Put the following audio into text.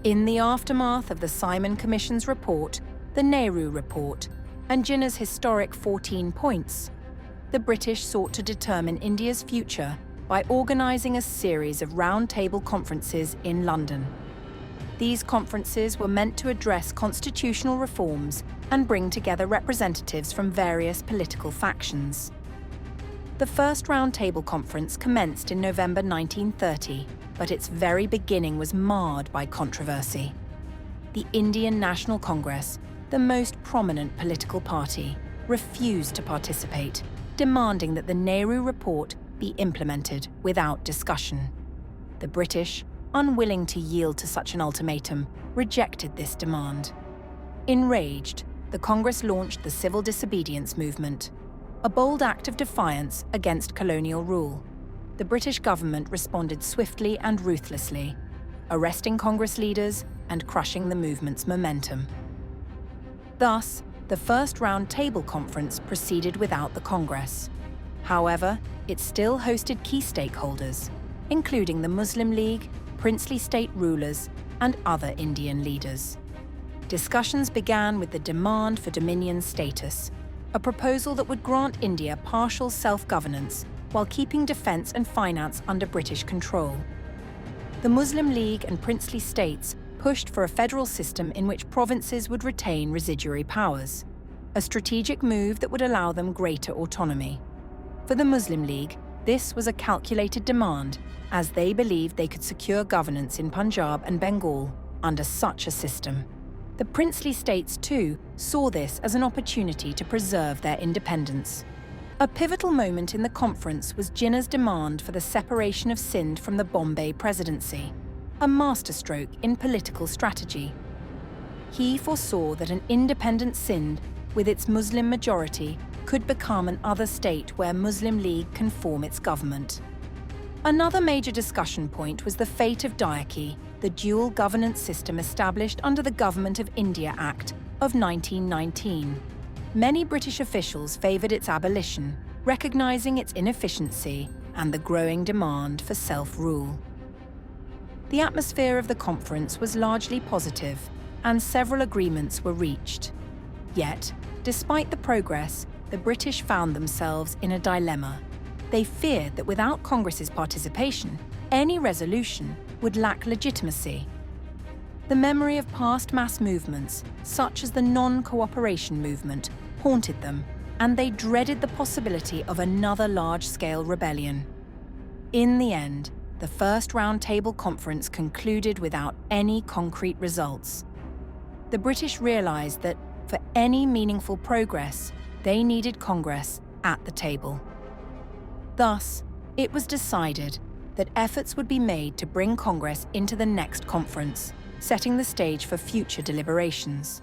In the aftermath of the Simon Commission's report, the Nehru Report, and Jinnah's historic 14 points, the British sought to determine India's future by organising a series of round-table conferences in London. These conferences were meant to address constitutional reforms and bring together representatives from various political factions. The first round-table conference commenced in November 1930, but its very beginning was marred by controversy. The Indian National Congress, the most prominent political party, refused to participate, demanding that the Nehru Report be implemented without discussion. The British, unwilling to yield to such an ultimatum, rejected this demand. Enraged, the Congress launched the civil disobedience movement, a bold act of defiance against colonial rule. The British government responded swiftly and ruthlessly, arresting Congress leaders and crushing the movement's momentum. Thus, the first round-table conference proceeded without the Congress. However, it still hosted key stakeholders, including the Muslim League, princely state rulers, and other Indian leaders. Discussions began with the demand for Dominion status, a proposal that would grant India partial self-governance while keeping defence and finance under British control. The Muslim League and princely states pushed for a federal system in which provinces would retain residuary powers, a strategic move that would allow them greater autonomy. For the Muslim League, this was a calculated demand, as they believed they could secure governance in Punjab and Bengal under such a system. The princely states, too, saw this as an opportunity to preserve their independence. A pivotal moment in the conference was Jinnah's demand for the separation of Sindh from the Bombay Presidency, a masterstroke in political strategy. He foresaw that an independent Sindh, with its Muslim majority, could become an other state where Muslim League can form its government. Another major discussion point was the fate of diarchy, the dual governance system established under the Government of India Act of 1919. Many British officials favoured its abolition, recognising its inefficiency and the growing demand for self-rule. The atmosphere of the conference was largely positive, and several agreements were reached. Yet, despite the progress, the British found themselves in a dilemma. They feared that without Congress's participation, any resolution would lack legitimacy. The memory of past mass movements, such as the non-cooperation movement, haunted them, and they dreaded the possibility of another large-scale rebellion. In the end, the first round-table conference concluded without any concrete results. The British realised that, for any meaningful progress, they needed Congress at the table. Thus, it was decided that efforts would be made to bring Congress into the next conference, setting the stage for future deliberations.